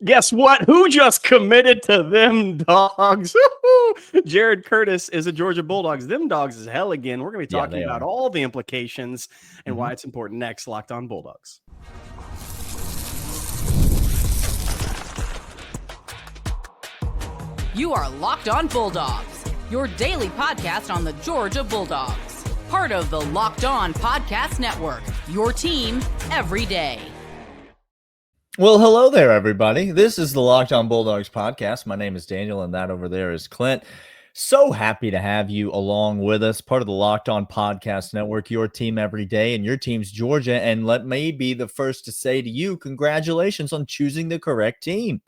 Guess what? Who just committed to them dogs? Jared Curtis is a Georgia Bulldogs. Them dogs is hell again. We're going to be talking about all the implications and why it's important next. Locked on Bulldogs. You are Locked on Bulldogs, your daily podcast on the Georgia Bulldogs. Part of the Locked On Podcast Network, your team every day. Well, hello there, everybody. This is the Locked on Bulldogs podcast. My name is Daniel, and that over there is Clint. So happy to have you along with us, part of the Locked on Podcast Network, your team every day, and your team's Georgia. And let me be the first to say to you, congratulations on choosing the correct team.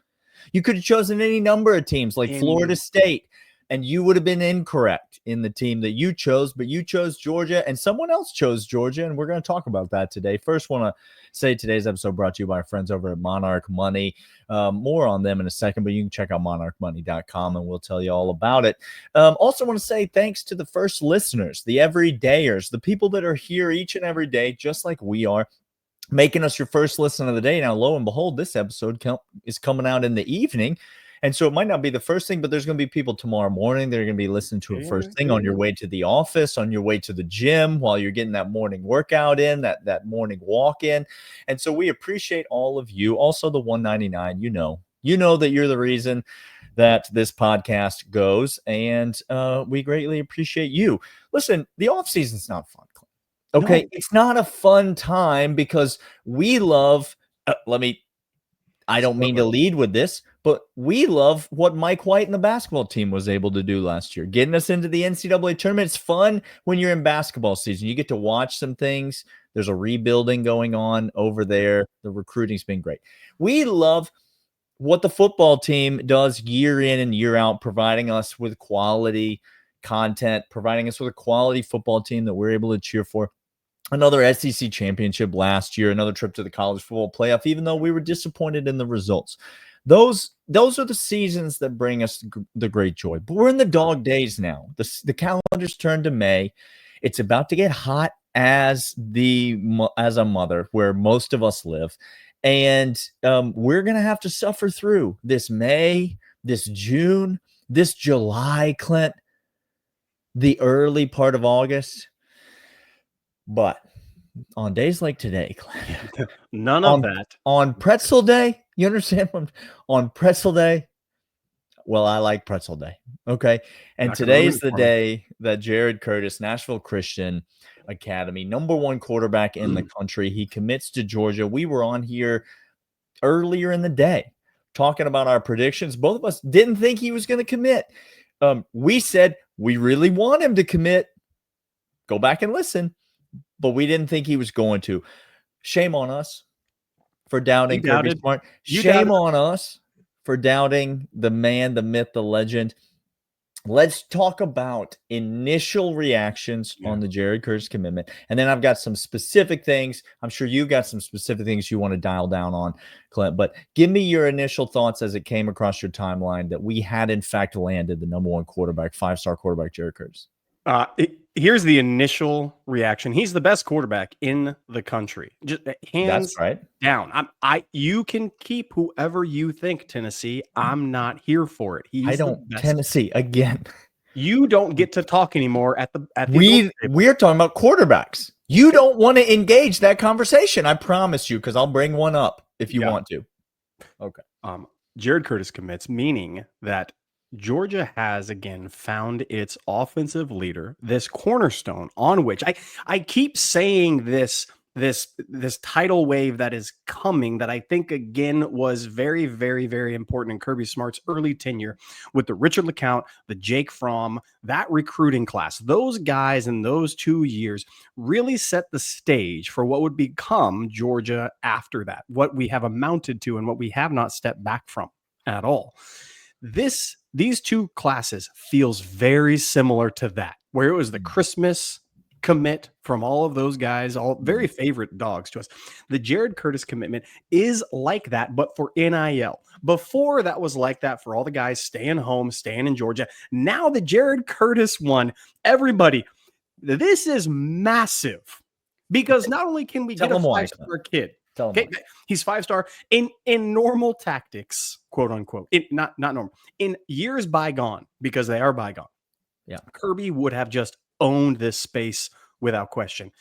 You could have chosen any number of teams like Florida State, and you would have been incorrect in the team that you chose, but you chose Georgia, and someone else chose Georgia, and we're going to talk about that today. First, want to say today's episode brought to you by our friends over at Monarch Money. More on them in a second, but you can check out monarchmoney.com, and we'll tell you all about it. Also want to say thanks to the first listeners, the everydayers, the people that are here each and every day, just like we are, making us your first listen of the day. Now, lo and behold, this episode is coming out in the evening. And so it might not be the first thing, but there's going to be people tomorrow morning that are going to be listening to it first thing on your way to the office, on your way to the gym, while you're getting that morning workout in, that morning walk in. And so we appreciate all of you. Also, the 199, you know that you're the reason that this podcast goes. And we greatly appreciate you. Listen, the off season's not fun. Okay, no. It's not a fun time because we love, I don't mean to lead with this, but we love what Mike White and the basketball team was able to do last year, getting us into the NCAA tournament. It's fun when you're in basketball season. You get to watch some things. There's a rebuilding going on over there. The recruiting's been great. We love what the football team does year in and year out, providing us with quality content, providing us with a quality football team that we're able to cheer for. Another SEC championship last year, another trip to the college football playoff, even though we were disappointed in the results. Those are the seasons that bring us the great joy. But we're in the dog days now. The calendar's turned to May. It's about to get hot as a mother, where most of us live. And we're going to have to suffer through this May, this June, this July, Clint, the early part of August. But on days like today, Clint, none of that. On pretzel day, you understand? On pretzel day, well, I like pretzel day. Okay. And today is the day that Jared Curtis, Nashville Christian Academy, #1 quarterback in the country, he commits to Georgia. We were on here earlier in the day talking about our predictions. Both of us didn't think he was going to commit. We said we really want him to commit. Go back and listen. But we didn't think he was going to. Shame on us for doubting Kirby Smart. Shame on us for doubting the man, the myth, the legend. Let's talk about initial reactions on the Jared Curtis commitment. And then I've got some specific things. I'm sure you've got some specific things you want to dial down on, Clint. But give me your initial thoughts as it came across your timeline that we had, in fact, landed the #1 quarterback, 5-star quarterback, Jared Curtis. Here's the initial reaction. He's the best quarterback in the country. Just hands down. You can keep whoever you think, Tennessee. I'm not here for it. I don't. Tennessee again. You don't get to talk anymore at the we're talking about quarterbacks. You don't want to engage that conversation. I promise you, because I'll bring one up if you want to. Okay. Jared Curtis commits, meaning that Georgia has again found its offensive leader, this cornerstone on which I keep saying this tidal wave that is coming, that I think again was very, very, very important in Kirby Smart's early tenure with the Richard LeCount, the Jake Fromm, that recruiting class. Those guys in those 2 years really set the stage for what would become Georgia after that, what we have amounted to and what we have not stepped back from at all. These two classes feels very similar to that, where it was the Christmas commit from all of those guys, all very favorite dogs to us. The Jared Curtis commitment is like that, but for NIL. Before, that was like that for all the guys staying home, staying in Georgia. Now the Jared Curtis one, everybody, this is massive, because not only can we get a 5-star kid, Tell him Okay, he's 5-star in normal tactics, quote unquote. Not normal. In years bygone, because they are bygone. Yeah. Kirby would have just owned this space without question.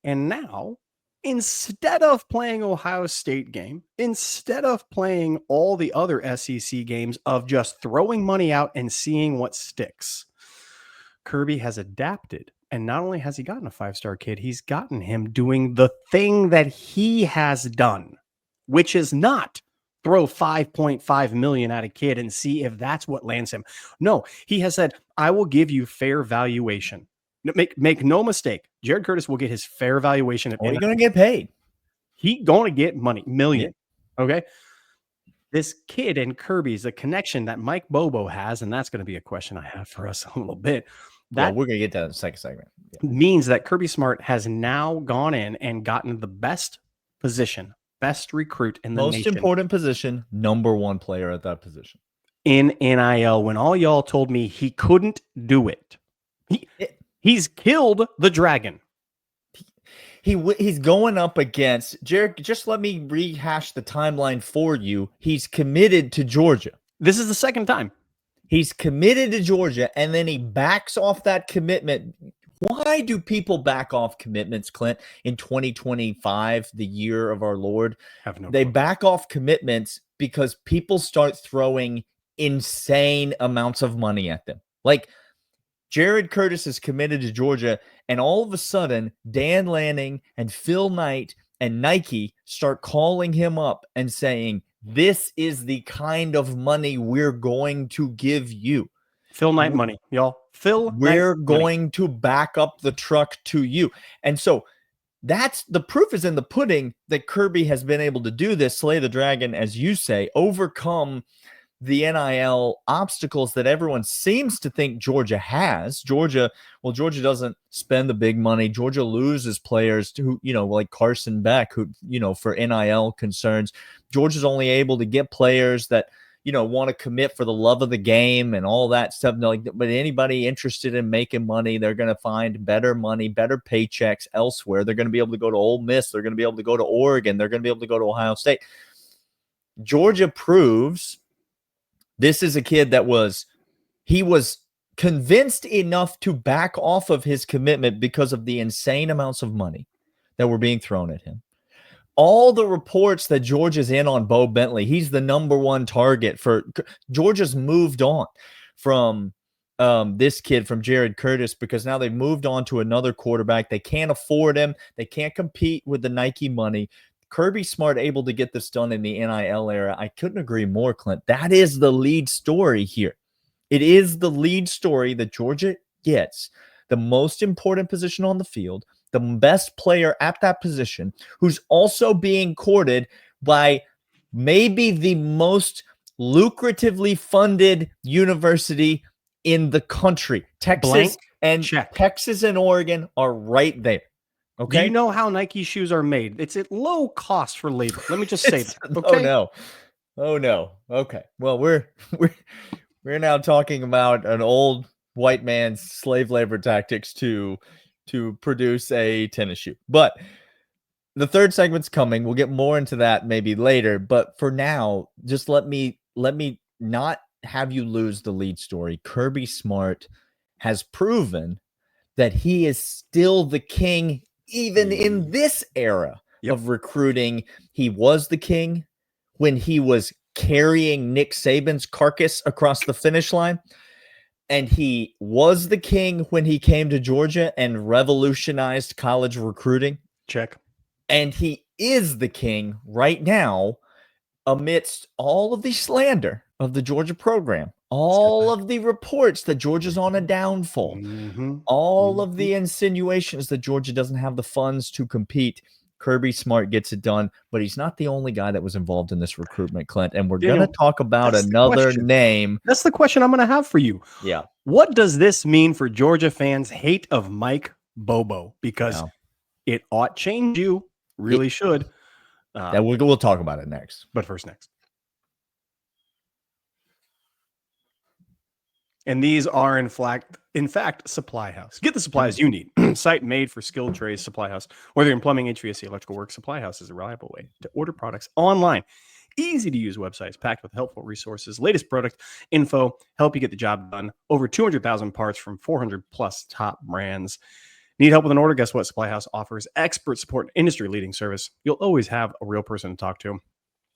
And now, instead of playing Ohio State game, instead of playing all the other SEC games of just throwing money out and seeing what sticks, Kirby has adapted. And not only has he gotten a 5-star kid, he's gotten him doing the thing that he has done, which is not throw 5.5 million at a kid and see if that's what lands him. No, he has said, I will give you fair valuation. Make no mistake, Jared Curtis will get his fair valuation. Or you're going to get paid. He going to get money, million. Yeah. Okay. This kid and Kirby's a connection that Mike Bobo has, and that's going to be a question I have for us a little bit. That we're going to get to that in the second segment. Yeah. Means that Kirby Smart has now gone in and gotten the best position, best recruit in the most nation. Important position, number one player at that position. In NIL, when all y'all told me he couldn't do it. He's killed the dragon. He's going up against Jared. Just let me rehash the timeline for you. He's committed to Georgia. This is the second time. He's committed to Georgia, and then he backs off that commitment. Why do people back off commitments, Clint, in 2025, the year of our Lord? They back off commitments because people start throwing insane amounts of money at them. Like, Jared Curtis is committed to Georgia, and all of a sudden, Dan Lanning and Phil Knight and Nike start calling him up and saying, this is the kind of money we're going to give you. Phil Knight money, y'all. We're going to back up the truck to you. And so that's the proof is in the pudding that Kirby has been able to do this, slay the dragon, as you say, overcome the NIL obstacles that everyone seems to think Georgia has. Georgia doesn't spend the big money. Georgia loses players who, like Carson Beck, who, for NIL concerns. Georgia's only able to get players that, want to commit for the love of the game and all that stuff. But anybody interested in making money, they're going to find better money, better paychecks elsewhere. They're going to be able to go to Ole Miss. They're going to be able to go to Oregon. They're going to be able to go to Ohio State. Georgia proves this is a kid that was convinced enough to back off of his commitment because of the insane amounts of money that were being thrown at him. All the reports that Georgia's in on Bo Bentley, he's the number one target for Georgia's moved on from this kid, from Jared Curtis, because now they've moved on to another quarterback. They can't afford him. They can't compete with the Nike money. Kirby Smart able to get this done in the NIL era. I couldn't agree more, Clint. That is the lead story here. It is the lead story that Georgia gets the most important position on the field, the best player at that position, who's also being courted by maybe the most lucratively funded university in the country. Texas and Oregon are right there. Okay. Do you know how Nike shoes are made? It's at low cost for labor. Let me just say that. Okay? Oh no. Okay. Well, we're now talking about an old white man's slave labor tactics to produce a tennis shoe. But the third segment's coming. We'll get more into that maybe later. But for now, just let me not have you lose the lead story. Kirby Smart has proven that he is still the king. Even in this era of recruiting, he was the king when he was carrying Nick Saban's carcass across the finish line. And he was the king when he came to Georgia and revolutionized college recruiting. Check. And he is the king right now amidst all of the slander of the Georgia program. All of the reports that Georgia's on a downfall, all of the insinuations that Georgia doesn't have the funds to compete. Kirby Smart gets it done, but he's not the only guy that was involved in this recruitment, Clint. And we're going to talk about another name. That's the question I'm going to have for you. Yeah. What does this mean for Georgia fans' hate of Mike Bobo? Because it ought change you. Really should. We'll talk about it next. But first, next. And these are, in fact, Supply House. Get the supplies you need. Site made for skilled trades, Supply House. Whether you're in plumbing, HVAC, electrical work, Supply House is a reliable way to order products online. Easy to use websites packed with helpful resources, latest product info, help you get the job done. Over 200,000 parts from 400 plus top brands. Need help with an order? Guess what? Supply House offers expert support and industry-leading service. You'll always have a real person to talk to.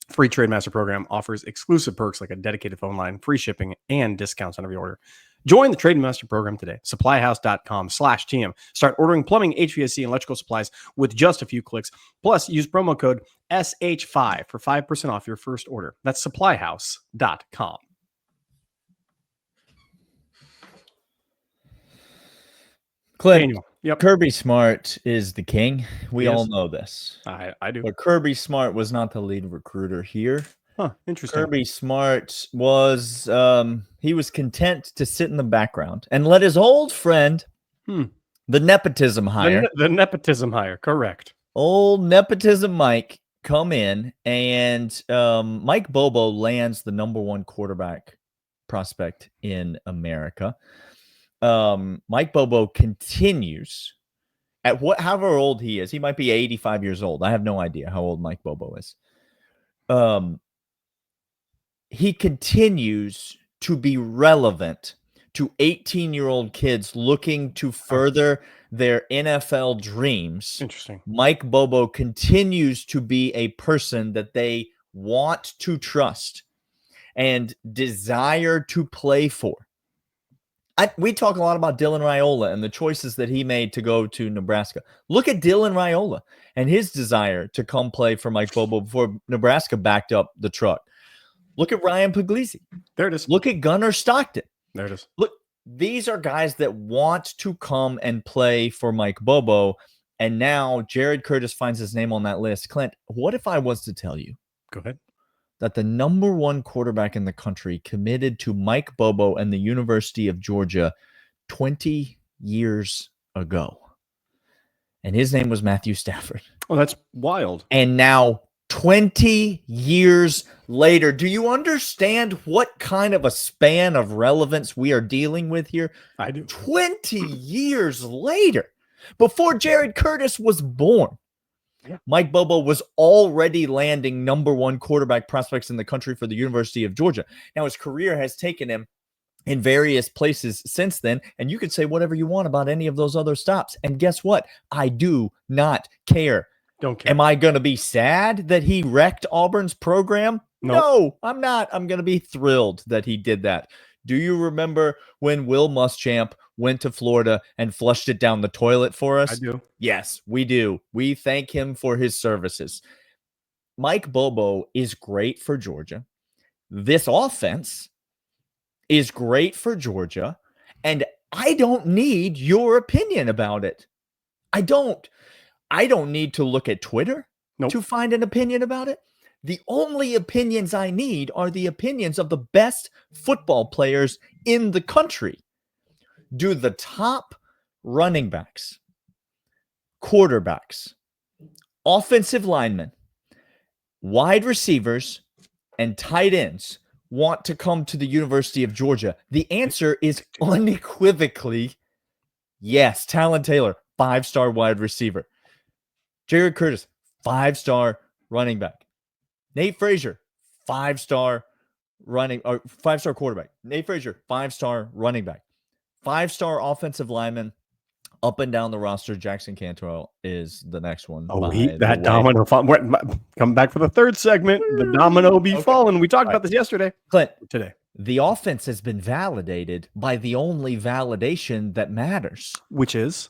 Free Trade Master program offers exclusive perks like a dedicated phone line, free shipping, and discounts on every order. Join the Trade Master program today. Supplyhouse.com/TM. Start ordering plumbing, HVAC, and electrical supplies with just a few clicks. Plus, use promo code SH5 for 5% off your first order. That's supplyhouse.com. Clint, Daniel. Yep. Kirby Smart is the king. We Yes. all know this. I do. But Kirby Smart was not the lead recruiter here. Huh, interesting. Kirby Smart was he was content to sit in the background and let his old friend, the nepotism hire, the nepotism hire, correct. Old nepotism Mike come in, and Mike Bobo lands the #1 quarterback prospect in America. Mike Bobo continues at however old he is. He might be 85 years old. I have no idea how old Mike Bobo is. He continues to be relevant to 18-year-old kids looking to further their NFL dreams. Interesting. Mike Bobo continues to be a person that they want to trust and desire to play for. We talk a lot about Dylan Raiola and the choices that he made to go to Nebraska. Look at Dylan Raiola and his desire to come play for Mike Bobo before Nebraska backed up the truck. Look at Ryan Puglisi. There it is. Look at Gunnar Stockton. There it is. Look, these are guys that want to come and play for Mike Bobo. And now Jared Curtis finds his name on that list. Clint, what if I was to tell you? Go ahead. That the #1 quarterback in the country committed to Mike Bobo and the University of Georgia 20 years ago. And his name was Matthew Stafford. Oh, that's wild. And now 20 years later, do you understand what kind of a span of relevance we are dealing with here? I do. 20 years later, before Jared Curtis was born. Yeah. Mike Bobo was already landing #1 quarterback prospects in the country for the University of Georgia. Now, his career has taken him in various places since then, and you could say whatever you want about any of those other stops. And guess what? I do not care. Don't care. Am I going to be sad that he wrecked Auburn's program? Nope. No, I'm not. I'm going to be thrilled that he did that. Do you remember when Will Muschamp went to Florida and flushed it down the toilet for us? I do. Yes, we do. We thank him for his services. Mike Bobo is great for Georgia. This offense is great for Georgia. And I don't need your opinion about it. I don't need to look at Twitter to find an opinion about it. The only opinions I need are the opinions of the best football players in the country. Do the top running backs, quarterbacks, offensive linemen, wide receivers, and tight ends want to come to the University of Georgia? The answer is unequivocally yes. Talon Taylor, 5-star wide receiver. Jared Curtis, 5-star running back. Nate Frazier, 5-star quarterback. Nate Frazier, 5-star running back. 5-star offensive lineman. Up and down the roster, Jackson Cantrell is the next one. Oh, that domino fall. Come back for the third segment. The domino be falling. We talked about this yesterday. Clint, today. The offense has been validated by the only validation that matters, which is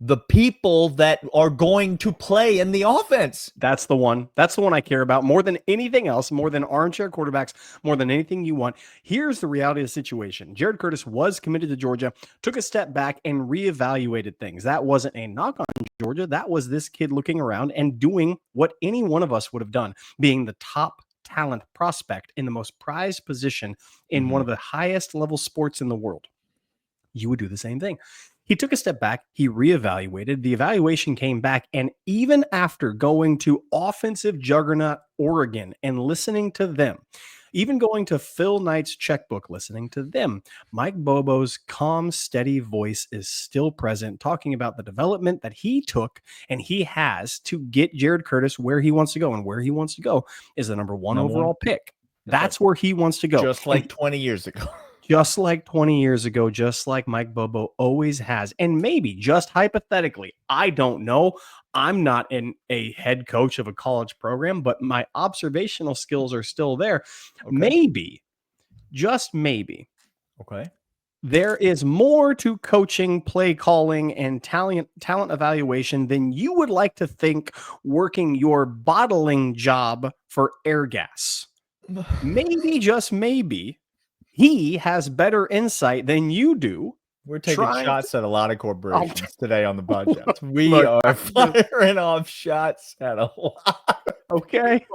the people that are going to play in the offense. That's the one. That's the one I care about more than anything else, more than armchair quarterbacks, more than anything you want. Here's the reality of the situation. Jared Curtis was committed to Georgia, took a step back and reevaluated things. That wasn't a knock on Georgia. That was this kid looking around and doing what any one of us would have done, being the top talent prospect in the most prized position in one of the highest level sports in the world. You would do the same thing. He took a step back. He reevaluated. The evaluation came back. And even after going to offensive juggernaut Oregon and listening to them, even going to Phil Knight's checkbook, listening to them. Mike Bobo's calm, steady voice is still present, talking about the development that he took and he has to get Jared Curtis where he wants to go. And where he wants to go is the number one overall pick. That's where he wants to go. Just like 20 years ago. Just like 20 years ago, just like Mike Bobo always has. And maybe, just hypothetically, I don't know. I'm not a head coach of a college program, but my observational skills are still there. Okay. Maybe, just maybe. Okay. There is more to coaching, play calling, and talent evaluation than you would like to think working your bottling job for Air Gas. Maybe, just maybe, he has better insight than you do. We're taking shots at a lot of corporations today on the podcast. We are firing off shots at a lot. Okay.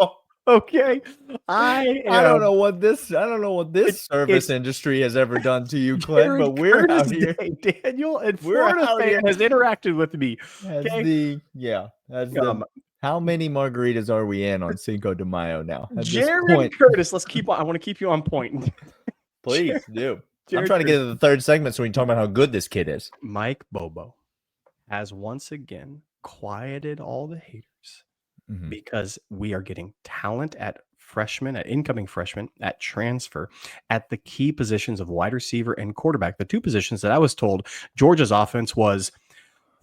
Okay. I don't know what this service industry has ever done to you, Clint, but we're out here. Daniel, and Florida fan has interacted with me. How many margaritas are we in on Cinco de Mayo now? Jared Curtis, let's keep on. I want to keep you on point. Please do. I'm trying to get to the third segment so we can talk about how good this kid is. Mike Bobo has once again quieted all the haters because we are getting talent at incoming freshmen, at transfer, at the key positions of wide receiver and quarterback. The two positions that I was told Georgia's offense was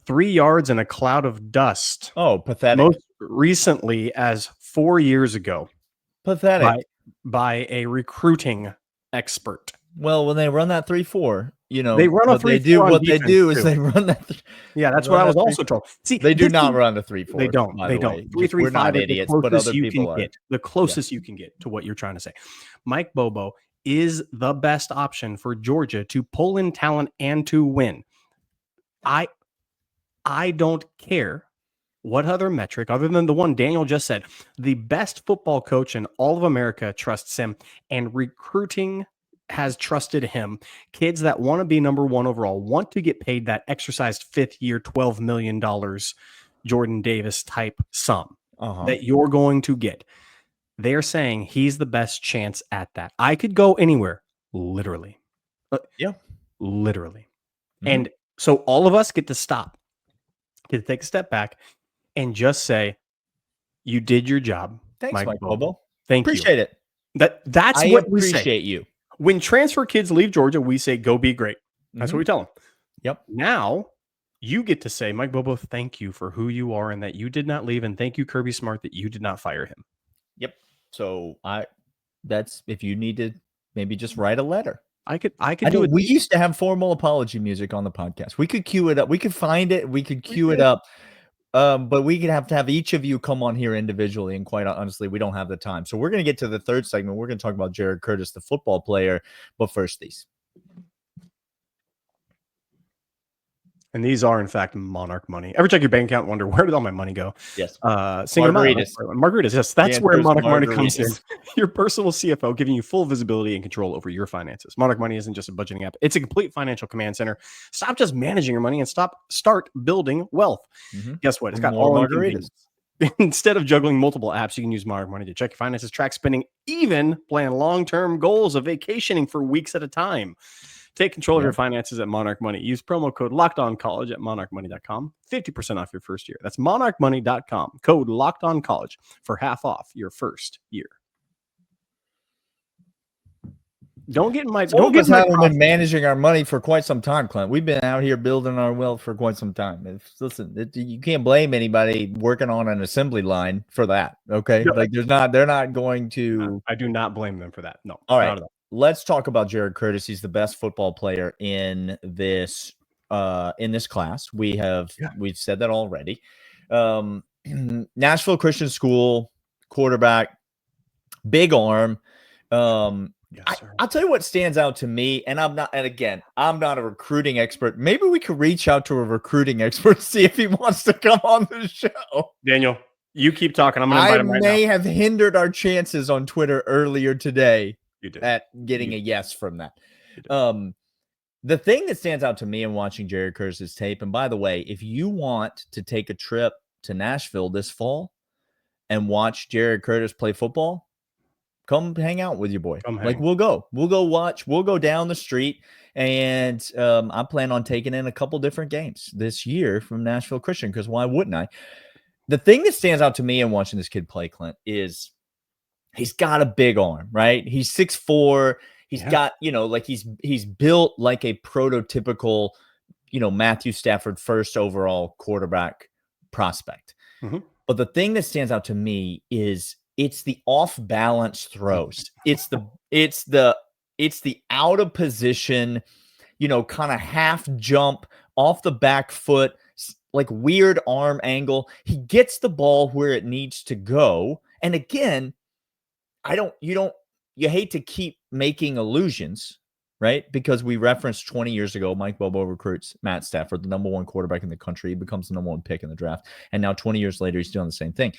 3 yards in a cloud of dust. Oh, pathetic. Most recently as 4 years ago. Pathetic. By a recruiting expert. Well, when they run that 3-4, they run a 3-4. What they do is they run that. Yeah, that's what I was also told. See, they do not run a 3-4. They don't. They don't. 3-3-5. We're not idiots, but other people are. The closest you can get to what you're trying to say. Mike Bobo is the best option for Georgia to pull in talent and to win. I don't care what other metric other than the one Daniel just said. The best football coach in all of America trusts him, and recruiting has trusted him. Kids that want to be number one overall, want to get paid that exercised fifth year, $12 million Jordan Davis type sum that you're going to get. They're saying he's the best chance at that. I could go anywhere, literally. Literally. And so all of us get to stop, get to take a step back and just say, you did your job. Thanks, Mike Bobo. Thank you. Appreciate it. That's what we say. Appreciate you. When transfer kids leave Georgia, we say, go be great. That's what we tell them. Yep. Now you get to say, Mike Bobo, thank you for who you are and that you did not leave. And thank you, Kirby Smart, that you did not fire him. Yep. So that's if you need to maybe just write a letter. I could do it. We used to have formal apology music on the podcast. We could cue it up. We could find it. We could cue it up. But we could have to have each of you come on here individually. And quite honestly, we don't have the time. So we're going to get to the third segment. We're going to talk about Jared Curtis, the football player. But first, these. And these are, in fact, Monarch Money. Ever check your bank account and wonder, where did all my money go? Yes. Margaritas. Yes, that's where Monarch Money comes in. Your personal CFO giving you full visibility and control over your finances. Monarch Money isn't just a budgeting app. It's a complete financial command center. Stop just managing your money and start building wealth. Guess what? It's got all margaritas. Instead of juggling multiple apps, you can use Monarch Money to check your finances, track spending, even plan long-term goals of vacationing for weeks at a time. Take control of your finances at Monarch Money. Use promo code LOCKEDONCollege at monarchmoney.com. 50% off your first year. That's monarchmoney.com. Code LOCKEDONCollege for half off your first year. Don't get my. Don't get my. We've been managing our money for quite some time, Clint. We've been out here building our wealth for quite some time. You can't blame anybody working on an assembly line for that. Okay, like they're not going to. I do not blame them for that. No. All right. Let's talk about Jared Curtis. He's the best football player in this class. We've said that already. Nashville Christian School quarterback, big arm. Yes, I'll tell you what stands out to me, and I'm not a recruiting expert. Maybe we could reach out to a recruiting expert, see if he wants to come on the show. Daniel, you keep talking. I'm going to invite him right now. I may have hindered our chances on Twitter earlier today at getting a yes from that. The thing that stands out to me in watching Jared Curtis' tape, and by the way, if you want to take a trip to Nashville this fall and watch Jared Curtis play football, come hang out with your boy. Come Like, hang. we'll go watch, we'll go down the street. And I plan on taking in a couple different games this year from Nashville Christian, because why wouldn't I? The thing that stands out to me in watching this kid play, Clint, is he's got a big arm, right? He's 6'4". He's got, like he's built like a prototypical, Matthew Stafford first overall quarterback prospect. Mm-hmm. But the thing that stands out to me is it's the off balance throws. It's the out of position, kind of half jump off the back foot, like weird arm angle. He gets the ball where it needs to go. And again, you hate to keep making illusions, right? Because we referenced 20 years ago, Mike Bobo recruits Matt Stafford, the number one quarterback in the country. He becomes the number one pick in the draft. And now 20 years later, he's doing the same thing.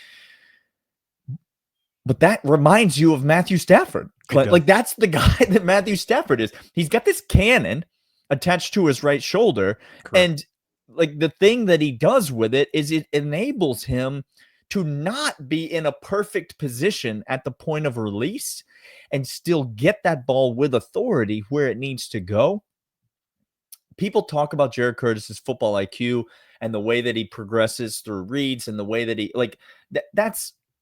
But that reminds you of Matthew Stafford. Like, that's the guy that Matthew Stafford is. He's got this cannon attached to his right shoulder. Correct. And like the thing that he does with it is it enables him to not be in a perfect position at the point of release and still get that ball with authority where it needs to go. People talk about Jared Curtis's football IQ and the way that he progresses through reads and the way that he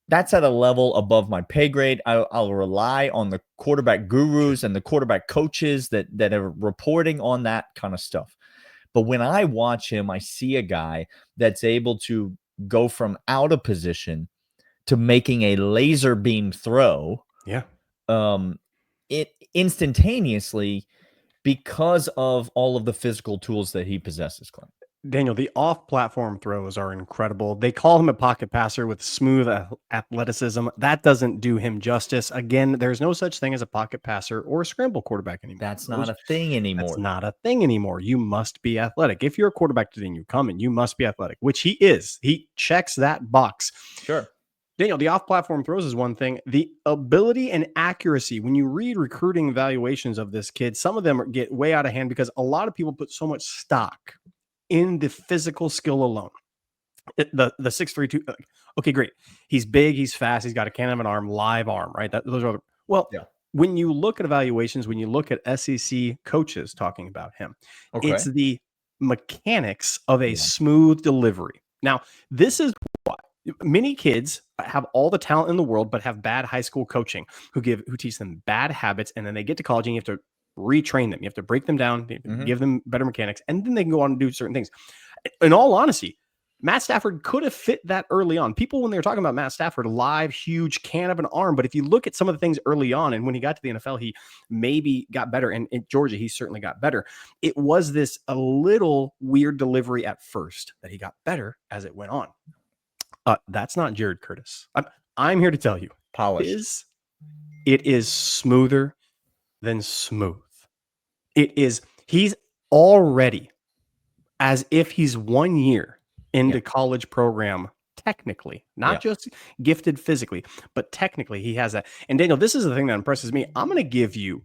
that's at a level above my pay grade. I'll rely on the quarterback gurus and the quarterback coaches that are reporting on that kind of stuff. But when I watch him, I see a guy that's able to go from out of position to making a laser beam throw. Yeah. It instantaneously because of all of the physical tools that he possesses, Clint. Daniel, the off-platform throws are incredible. They call him a pocket passer with smooth athleticism. That doesn't do him justice. Again, there's no such thing as a pocket passer or a scramble quarterback anymore. That's not a thing anymore. That's not a thing anymore. You must be athletic. If you're a quarterback today and you come in, you must be athletic, which he is. He checks that box. Sure. Daniel, the off-platform throws is one thing. The ability and accuracy, when you read recruiting evaluations of this kid, some of them get way out of hand because a lot of people put so much stock in the physical skill alone. The 6'3", okay, great. He's big, he's fast, he's got a cannon of an arm, live arm, right? Those are when you look at evaluations, when you look at SEC coaches talking about him, it's the mechanics of a smooth delivery. Now, this is why many kids have all the talent in the world, but have bad high school coaching who teach them bad habits, and then they get to college and you have to retrain them. You have to break them down, give them better mechanics, and then they can go on and do certain things. In all honesty, Matt Stafford could have fit that early on. People, when they were talking about Matt Stafford, live, huge can of an arm. But if you look at some of the things early on, and when he got to the NFL, he maybe got better. And in Georgia, he certainly got better. It was this a little weird delivery at first that he got better as it went on. That's not Jared Curtis. I'm here to tell you, polished. It is smoother than smooth. He's already as if he's 1 year into college program, technically, not just gifted physically, but technically he has that. And Daniel, this is the thing that impresses me. I'm going to give you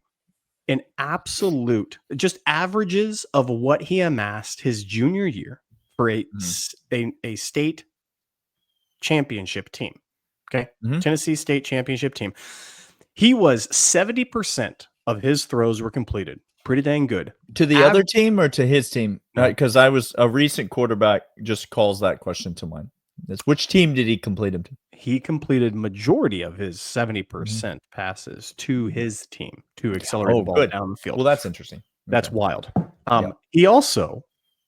an absolute, just averages of what he amassed his junior year for a state championship team. Okay. Tennessee State championship team. He was 70% of his throws were completed. Pretty dang good. To the other team or to his team? Because I was a recent quarterback just calls that question to mind. Which team did he complete them to? He completed majority of his 70% passes to his team to accelerate the ball down the field. Well, that's interesting. That's wild. He also,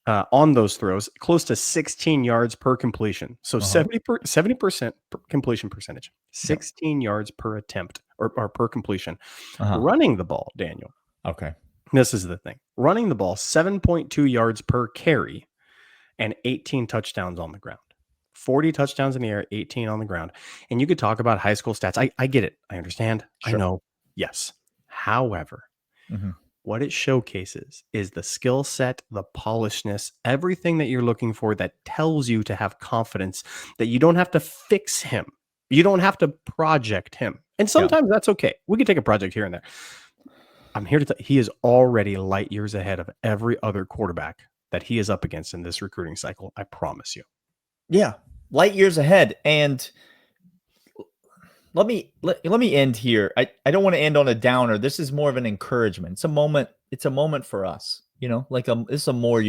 on those throws, close to 16 yards per completion. So 70% completion percentage, 16 yards per attempt or per completion. Running the ball, Daniel. Okay. This is the thing. Running the ball, 7.2 yards per carry and 18 touchdowns on the ground. 40 touchdowns in the air, 18 on the ground. And you could talk about high school stats. I get it. I understand. Sure. I know. Yes. However, what it showcases is the skill set, the polishedness, everything that you're looking for that tells you to have confidence that you don't have to fix him. You don't have to project him. And sometimes that's okay. We can take a project here and there. I'm here to tell you, he is already light years ahead of every other quarterback that he is up against in this recruiting cycle. I promise you. Yeah, light years ahead. And let me end here. I don't want to end on a downer. This is more of an encouragement. It's a moment. It's a moment for us. Like it's a more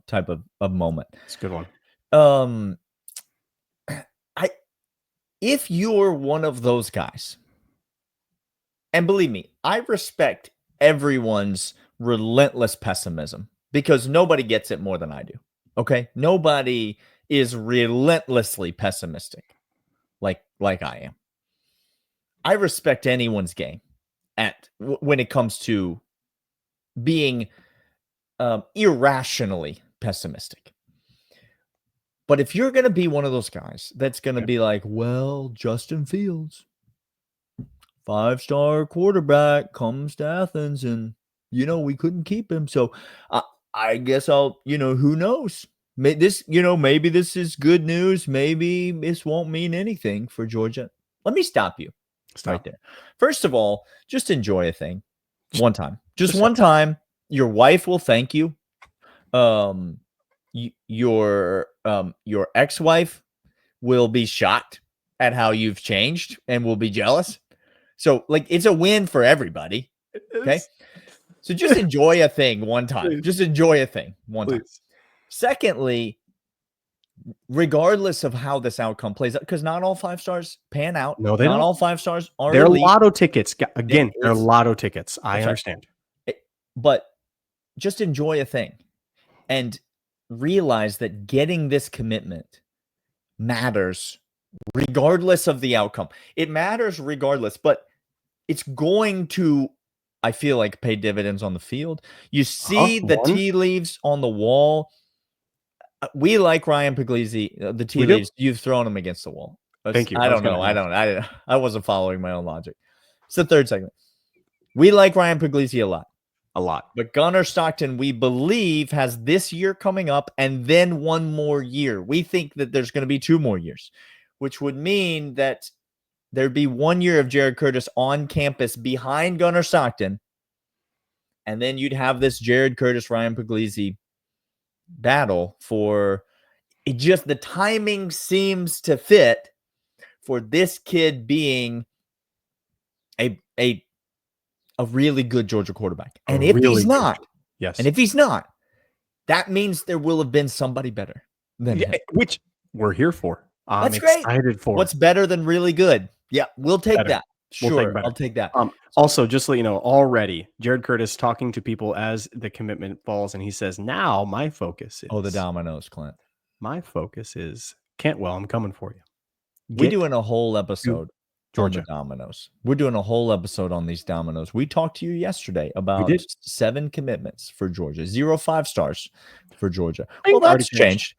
type of moment. It's a good one. If you're one of those guys, and believe me, I respect everyone's relentless pessimism because nobody gets it more than I do. Okay, nobody is relentlessly pessimistic like I am. I respect anyone's game when it comes to being irrationally pessimistic. But if you're going to be one of those guys that's going to be like, well, Justin Fields, 5-star quarterback, comes to Athens and, we couldn't keep him. So I guess I'll, who knows? Maybe this is good news. Maybe this won't mean anything for Georgia. Let me stop you right there. First of all, just enjoy a thing one time. Just one time. Your wife will thank you. Your ex-wife will be shocked at how you've changed and will be jealous. So it's a win for everybody. Okay. So just enjoy a thing one time. Please. Just enjoy a thing one time. Secondly, regardless of how this outcome plays out, because not all 5 stars pan out. No, they don't. Not all 5 stars are They're elite. lotto tickets. Again, they're lotto tickets. I understand. But just enjoy a thing and realize that getting this commitment matters regardless of the outcome. It matters regardless, but it's going to, I feel like, pay dividends on the field. You see the tea leaves on the wall. We like Ryan Puglisi. The tea leaves, you've thrown him against the wall. Thank you. I don't know. I wasn't following my own logic. It's the third segment. We like Ryan Puglisi a lot. But Gunnar Stockton, we believe, has this year coming up and then one more year. We think that there's going to be 2 more years, which would mean that there'd be 1 year of Jared Curtis on campus behind Gunnar Stockton. And then you'd have this Jared Curtis, Ryan Puglisi battle for it. Just the timing seems to fit for this kid being a really good Georgia quarterback. And if he's not, that means there will have been somebody better than him. Which we're here for. That's great. Excited for. What's better than really good? Yeah, we'll take that. Sure, I'll take that. Also, just so you know, already Jared Curtis talking to people as the commitment falls, and he says, "Now my focus is the dominoes, Clint. My focus is Cantwell. I'm coming for you." We're doing a whole episode on the dominoes. We're doing a whole episode on these dominoes. We talked to you yesterday about 7 commitments for Georgia, 0 5 stars for Georgia. Well, that's changed.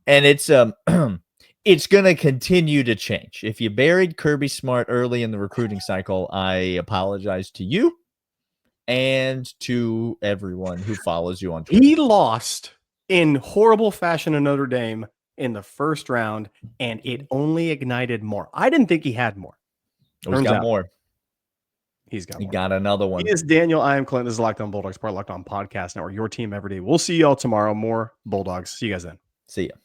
And it's it's going to continue to change. If you buried Kirby Smart early in the recruiting cycle, I apologize to you and to everyone who follows you on Twitter. He lost in horrible fashion in Notre Dame in the first round, and it only ignited more. I didn't think he had more. He's got more. He got another one. He is Daniel. I am Clint. This is Locked On Bulldogs, part of Locked On Podcast Network. Your team every day. We'll see y'all tomorrow. More Bulldogs. See you guys then. See ya.